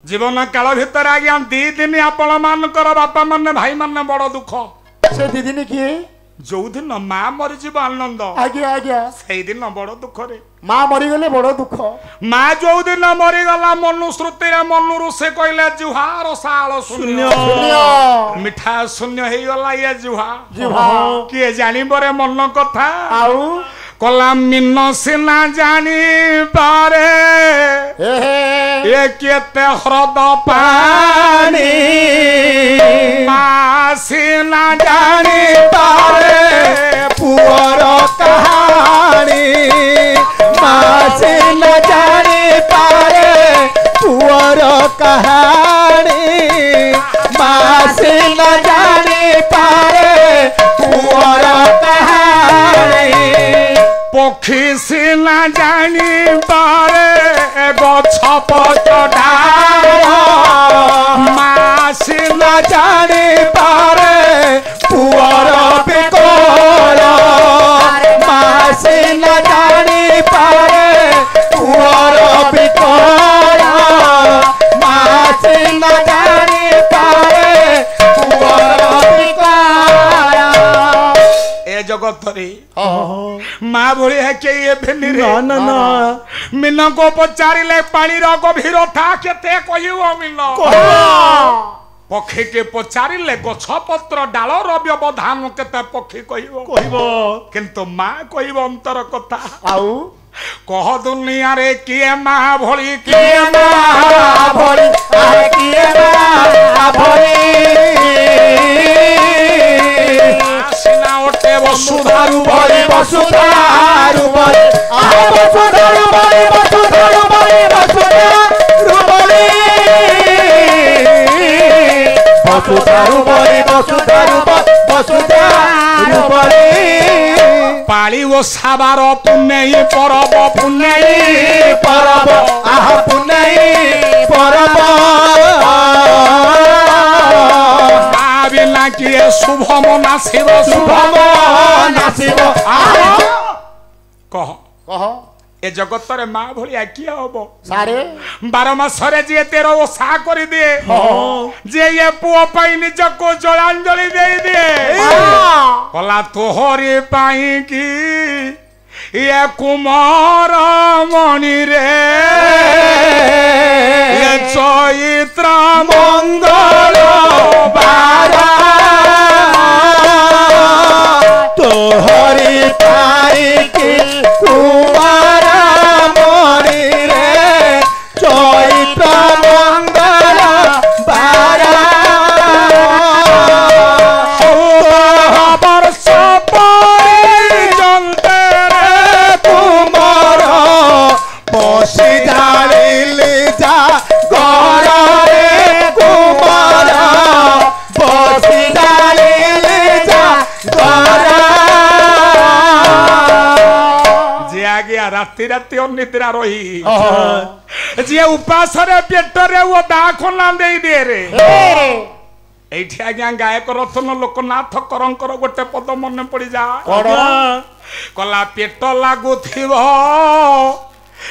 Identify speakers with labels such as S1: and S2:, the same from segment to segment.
S1: जीवन काल भितर आज्ञा 2 दिन आपण मानकर बापा माने भाई माने बड़ दुख
S2: से 2 दिन किए
S1: जो दिन माँ मरीज आनंद
S2: आज्ञा आज्ञा
S1: से दिन बड़ दुख रे
S2: माँ मरीगले बड़ दुख
S1: माँ जो दिन मरीगला मनु श्रुति मनु से कहले जुहार साल शून्य मिठा शून्य हो गला ये जुहा किए जानी बरे मन कथा
S2: आउ
S1: कला मिन सिना जानी पारे ये केते ह्रद पानी माँ सिना जानी पारे पुअर कहानी
S3: माँ सिना जानी पारे पुअर कहानी माँ सिना जानी पारे पुअर कहानी
S1: पक्षी सिना जानी पारे गछ पच डाल माँ सिना
S3: जानी पारे पुअर बिकोर माँ सिना जानी पारे पुअर बिकोर माँ सिना जानी पारे पुअर बिकोर
S1: ए जगत रे माँ भोली है के ये भेली रे
S3: ना ना
S1: मीना को पचारिले पानी रो गभीर था केते कहियो मीना पक्षी के पचारिले गछ पत्र डाल रो व्यवधान केते पक्षी कहिबो किंतु माँ कहिबो अंतर कथा
S2: आउ
S1: कह दुनिया रे किए माँ भोली
S3: किए माँ भोली किए माँ भोली
S1: सिना ओटे वसुधारु
S3: भोली वसुधारु भोली वसुधारु भोली वसुधारु भोली वसुधारु भोली वसुधारु भोली वसुधारु वसुधारु भोली
S1: पाली वो साबार पुण्य परब पुण्य
S3: परब आह पुण्य परब
S1: बिना किए शुभम नासिब
S3: शुभम नासिब
S1: कह
S2: कह
S1: ए जगत रे माँ भलिया किए हम
S2: सारे
S1: 12 मासरे जी 13 ओषा कर दिए जे ये पुओ पाई निज को जलांजलि दे दिए कला तोहरी पाई की ये कुमार मणि रे ये चैत्र मंगल
S3: बारा तोहरी पाई की कुमार मणि रे चैत्र मंगल बारा
S1: वर्ष पर्यंत
S3: कुमार पशी जालिली जा घर रे कुमार पशी जालिली जा घर
S1: जे आज्ञा राति राति अनिद्रा रही जे उपास रे पेट रे वो दाखना दे दे रे एठी आज्ञा गायक रतन लोकनाथ करंकर गोटे पद मन पड़ी जा कला पेट लागुथिब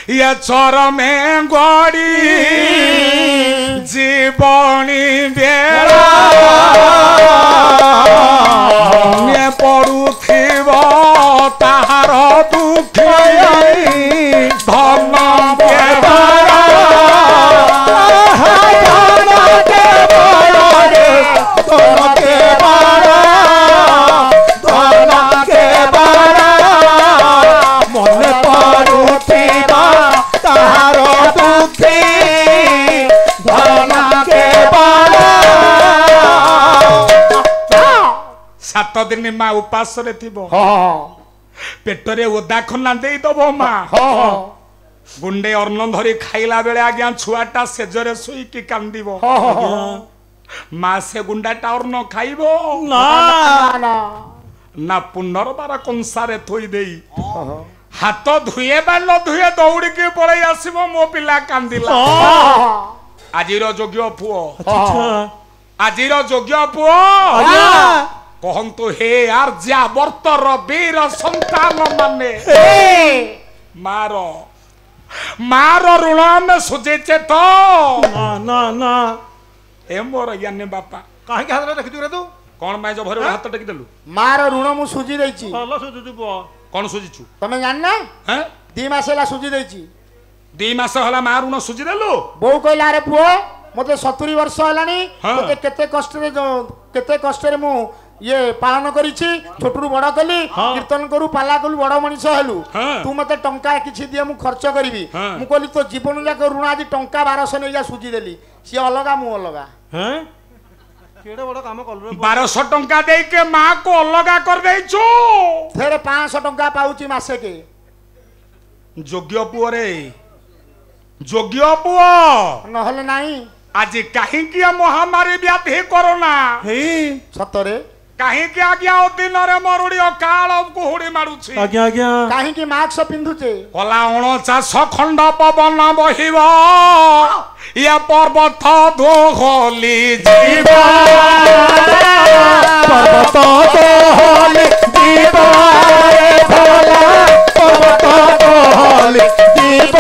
S1: ये चरमे गड़ी जीवनी बेला मने पड़ुथिब ताहार दुखी धन
S3: मने पड़ुथिब ताहार दुखी धन के
S1: सात दिन माँ उपास रे थिबो पेटरे ओदा खना दे दबो माँ गुंडे अन्न धरी खाइला बेले आज्ञा छुआटा सेजरे सुई की कांदिबो माँ से गुंडाटा अन्न खाइबो ना पुनर्बार कंसारे थोई देई हाथ धुए बा न धुए दौड़ी के पळै आसीबो मो पिला कांदिला आजिर जोग्य पुओ आजिर जोग्य पुओ कहंतु हे आर्या वर्तर वीर संतान माने मारो मारो ऋण में सुझेचे तो ଏ ମୋର ଜ୍ଞାନୀ ବାପା
S3: କାହିଁକି ହାତରେ ଦେଖିଛୁ ରେ ତୁ
S1: କଣ ପାଇଁ ଜଭରେ ହାତ ଟେକିଦେଲୁ
S2: ମାର ଋଣ ମୁଁ ସୁଝି ଦେଇଛି।
S3: ଭଲ ସୁଝୁଛୁ ପୁଅ
S1: କଣ ସୁଝିଛୁ
S2: ତମେ ଜାଣିନ
S1: ହେଁ
S2: 2 ମାସ ହେଲା ସୁଝି ଦେଇଛି।
S1: 2 ମାସ ହେଲା ମା ଋଣ ସୁଝି ଦେଲୁ
S2: ବୋଉ କହିଲା ଆରେ ପୁଅ ମତେ 70 ବର୍ଷ ହେଲାଣି
S1: ହଁ।
S2: ମତେ କେତେ କଷ୍ଟରେ ମୁଁ ଇଏ ପାଳନ କରିଛି ଛୋଟରୁ ବଡ କଲି କୀର୍ତ୍ତନ କରୁ ପାଲା କଲୁ ବଡ ମଣିଷ ହେଲୁ
S1: ହଁ।
S2: ତୁ ମତେ ଟଙ୍କା କିଛି ଦିଏ ମୁଁ ଖର୍ଚ୍ଚ କରିବି
S1: ହଁ।
S2: ମୁଁ କହିଲି ତୋ ଜୀବନ ଯାକ ଋଣ ଆଜି ଟଙ୍କା 1200 ନେଇଯା ସୁଝି ଦେଲି ସିଏ ଅଲଗା ମୁଁ ଅଲଗା।
S3: ହେଁ କେଡେ ବଡ କାମ କଲୁ ରେ
S1: 1200 ଟଙ୍କା ଦେଇକି ମା କୁ ଅଲଗା କରିଦେଇଛୁ
S2: ଫେରେ 500 ଟଙ୍କା ପାଉଛି ମାସେକେ।
S1: ଯୋଗ୍ୟ ପୁଅରେ ଯୋଗ୍ୟ ପୁଅ
S2: ନହେଲେ ନାହିଁ
S1: ଆଜି କାହିଁକି ଏ ମହାମାରୀ ବ୍ୟାଧି କରୋନା
S3: ହେଇ
S2: ସତରେ
S1: କାହିଁକି ଆଜ୍ଞା ଦିନରେ ମରୁଡ଼ି ଅକାଳ କୁହୁଡ଼ି ମାରୁଛି
S3: ଆଜ୍ଞା ଆଜ୍ଞା
S2: କାହିଁକି ମାସ୍କ ପିନ୍ଧୁଛେ
S1: କଲା 49 ଖଣ୍ଡ ପବନ ବହିବ ଇଏ ପର୍ବତ ଦୋହଲି ଯିବ
S3: ପର୍ବତ ଦୋହଲି ଯିବ ଭୋଲା ପର୍ବତ ଦୋହଲି ଯିବ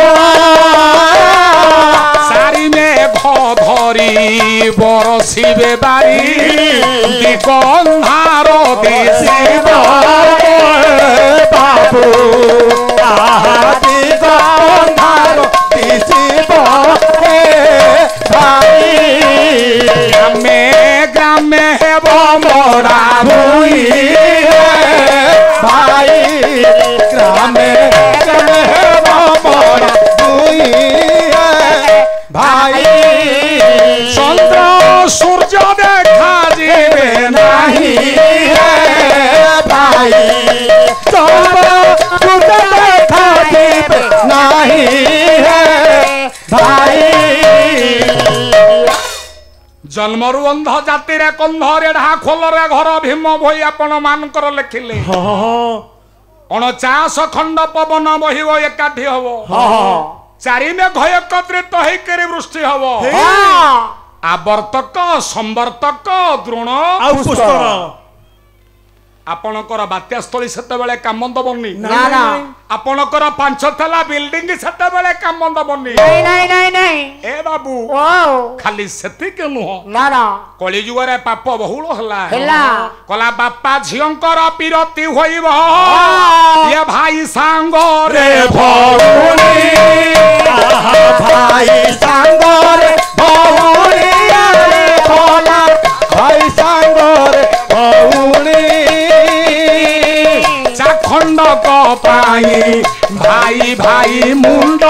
S1: ସାରି ମେଘ ଧରି ବରସିବେ ବାରି ଦିଗନ୍ଧାର ଦିଶିବ
S3: ବାବୁ ଦିଗନ୍ଧାର ଦିଶିବ ଭାଇ
S1: ଗ୍ରାମେ ଗ୍ରାମେ ହେବ ମରା ଭୂଇଁ
S3: ଭାଇ ଗ୍ରାମେ ଗ୍ରାମେ ହେବ ମୋର ଦୁଇ ଭାଇ
S1: ଚନ୍ଦ୍ର ସୂର୍ଯ୍ୟ ଦେଖା ଯିବେ ନାହିଁ
S3: ଭାଇ ଚନ୍ଦ୍ର ସୂର୍ଯ୍ୟ ଦେଖା ଯିବେ ନାହିଁ ଭାଇ
S1: ଜନ୍ମରୁ ଅନ୍ଧ ଜାତିରେ କନ୍ଧ ରେଢା ଖୋଲରେ ଘର ଭୀମ ଭୋଇ ଆପଣ ମାନଙ୍କର ଲେଖିଲେ 49 ଖଣ୍ଡ ପବନ ବହିବ ଏକାଠି ହବ ଚାରି ମେଘ ଏକତ୍ରିତ ହେଇକରି ବୃଷ୍ଟି ହବ ଆବର୍ତ୍ତକ ସମ୍ବର୍ତ୍ତକ ଦ୍ରୋଣ
S3: ଆଉ ପୁଷ୍କର
S1: ଆପଣଙ୍କର ବାତ୍ୟାସ୍ଥଳୀ ସେତେବେଳେ କାମ ଦବନି
S2: ନା ନା
S1: ଆପଣଙ୍କର 5 ତାଲା ବିଲ୍ଡିଂ ସେତେବେଳେ କାମ ଦବନି
S2: ନାଇଁ
S1: ଏ ବାବୁ
S2: ଓ
S1: ଖାଲି ସେତିକି ନୁହଁ
S2: ନା ନା
S1: କଳିଯୁଗରେ ପାପ ବହୁଳ ହେଲା
S2: ହେଲା।
S1: କଲା ବାପା ଝିଅଙ୍କର ବିରତି ହୋଇବ ଏ ଭାଇ ସାଙ୍ଗରେ
S3: ଭଉଣୀ ଭାଇ ସାଙ୍ଗରେ ଭଉଣୀ ଭୋଲା ଭାଇ ସାଙ୍ଗରେ ଭଉଣୀ
S1: ଚାଖଣ୍ଡକ ପାଇଁ ଭାଇ ଭାଇ ମୁଣ୍ଡ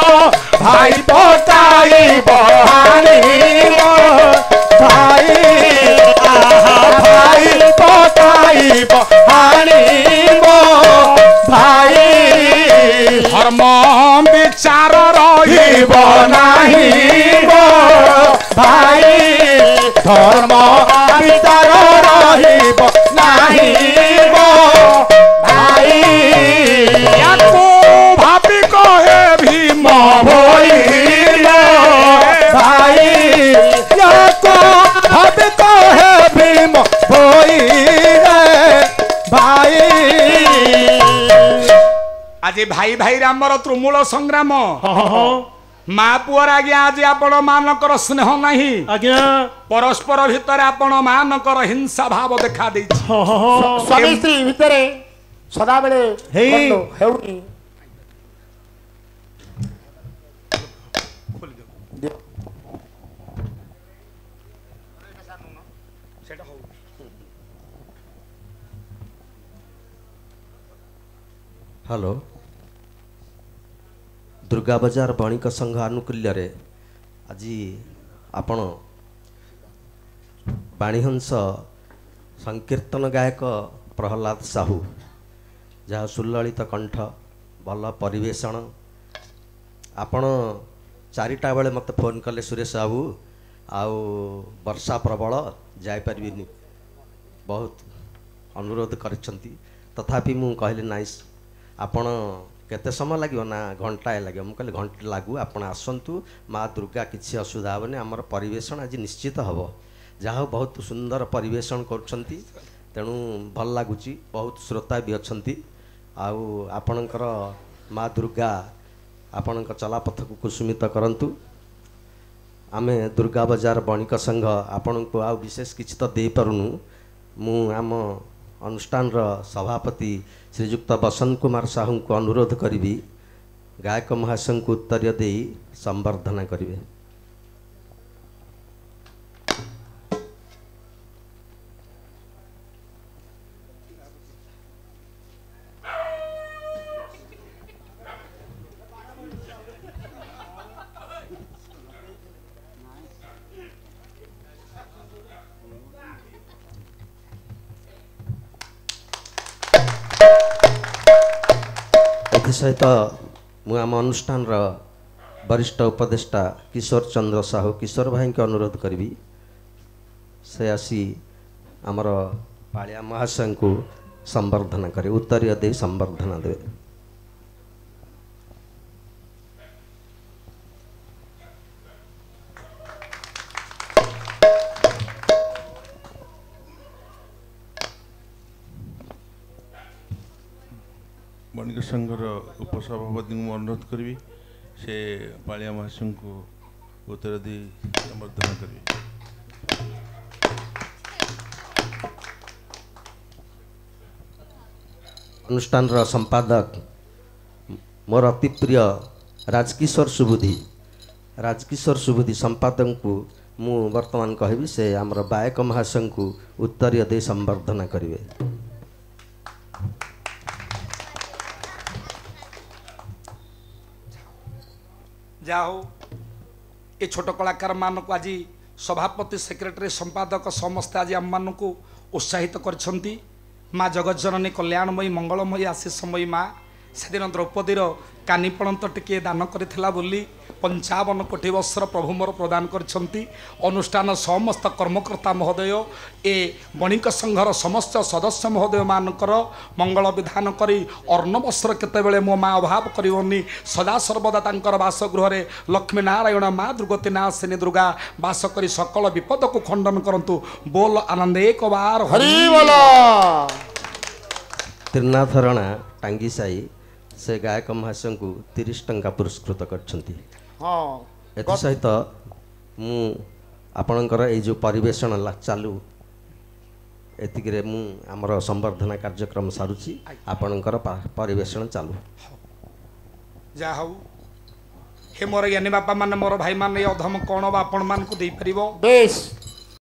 S3: ଭାଇ ପକାଇ ବହାଣି ଭାଇ ଭାଇ ପକାଇ ବହାଣି ଭାଇ
S1: ଧର୍ମ ବିଚାର ରହିବ
S3: ନାହିଁ ଭାଇ ଧର୍ମ ବିଚାର ରହିବ ନାହିଁ ଭାଇ
S1: ୟାକୁ ଭାବି କହେ ଭୀମ
S3: ଭୋଇ ଭାଇ ୟାକୁ ଭାବି କହେ ଭୀମ ଭୋଇ ଭାଇ
S1: ଆଜି ଭାଇ ଭାଇରେ ଆମର ତୃମୂଳ ସଂଗ୍ରାମ ମା ପୁଅର ଆଜ୍ଞା ଆଜି ଆପଣ ମାନଙ୍କର ସ୍ନେହ ନାହିଁ
S3: ଆଜ୍ଞା
S1: ପରସ୍ପର ଭିତରେ ଆପଣ ମାନଙ୍କର ହିଂସା ଭାବ ଦେଖା ଦେଇଛି
S2: ସ୍ୱାମୀ ସ୍ତ୍ରୀ ଭିତରେ ସଦାବେଳେ
S3: ହେଇ।
S2: ହେଉନି
S4: ହ୍ୟାଲୋ ଦୁର୍ଗା ବଜାର ବଣିକ ସଂଘ ଆନୁକୂଲ୍ୟରେ ଆଜି ଆପଣ ବାଣୀହଂସ ସଂକୀର୍ତ୍ତନ ଗାୟକ ପ୍ରହ୍ଲାଦ ସାହୁ ଯାହା ସୁଲଳିତ କଣ୍ଠ ଭଲ ପରିବେଷଣ ଆପଣ 4ଟା ବେଳେ ମୋତେ ଫୋନ୍ କଲେ ସୁରେଶ ବାବୁ ଆଉ ବର୍ଷା ପ୍ରବଳ ଯାଇପାରିବିନି ବହୁତ ଅନୁରୋଧ କରିଛନ୍ତି ତଥାପି ମୁଁ କହିଲି ନାଇଁ ଆପଣ କେତେ ସମୟ ଲାଗିବ ନା ଘଣ୍ଟାଏ ଲାଗିବ ମୁଁ କହିଲି ଘଣ୍ଟେ ଲାଗୁ ଆପଣ ଆସନ୍ତୁ ମା ଦୁର୍ଗା କିଛି ଅସୁବିଧା ହେବନି ଆମର ପରିବେଷଣ ଆଜି ନିଶ୍ଚିତ ହେବ ଯାହା ହଉ ବହୁତ ସୁନ୍ଦର ପରିବେଷଣ କରୁଛନ୍ତି ତେଣୁ ଭଲ ଲାଗୁଛି ବହୁତ ଶ୍ରୋତା ବି ଅଛନ୍ତି ଆଉ ଆପଣଙ୍କର ମା ଦୁର୍ଗା ଆପଣଙ୍କ ଚଲାପଥକୁ କୁସୁମିତ କରନ୍ତୁ आमे दुर्गा बजार बणिक संघ आपण को आ विशेष किछि तो दे पारुनु मु आम अनुष्ठान सभापति श्रीजुक्त बसंत कुमार साहू को अनुरोध करी गायक महाशय को उत्तर दे संबर्धना करेंगे। सहित मु आम अनुष्ठान वरिष्ठ उपदेष्टा किशोर चंद्र साहू किशोर भाई के अनुरोध करी से आसी आमर पालिया महाशय को संबर्धना करे उत्तरीय दे संबर्धना दे।
S5: बणिक संघर उपसभापति को अनुरोध करी से पालिया महाशय को उत्तर दी संबर्धना करी।
S4: अनुष्ठान संपादक मोर अति प्रिय राजकिशोर सुबुद्धि संपादक को मु वर्तमान कहबी से आमर गायक महाशय को उत्तरीय दे संबर्धना करेंगे।
S1: जाओ ये छोट कलाकार मान को आज सभापति सेक्रेटरी संपादक समस्त आज आम मान को उत्साहित कर माँ जगज्जननी कल्याणमयी मंगलमयी आशीषमयी माँ से दिन द्रौपदीर कानीपण तो टिके दान करथिला बोली 55 कोटी वर्षर प्रभु मोर प्रदान करछंती। अनुष्ठान समस्त कर्मकर्ता महोदय ए बणिक संघर समस्त सदस्य महोदय मानकर मंगल विधान करी अर्णवस्त्र केतेबेले मो माँ अभाव करिवनी सदा सर्वदा तांकर बासगृह रे लक्ष्मी नारायण माँ दुर्गति नाशिनी दुर्गा बास करी सकल विपद को खंडन करंतु। बोल आनंद एक बार
S2: हरि बोल।
S4: त्रिनाथ राणा टांगी साई से गायक महाशय को 30 टंका पुरस्कृत करछंती। एथि सहित मु आपणकर ए जो परिवेषण चालू एतिकरे मु हमर संवर्धना कार्यक्रम सारुची आपणकर परिवेषण चालू
S1: जा हौ हे मोर ज्ञानी बापा माने मोर भाई माने अधम कोन बा आपण मान को दे परिबो
S2: बेस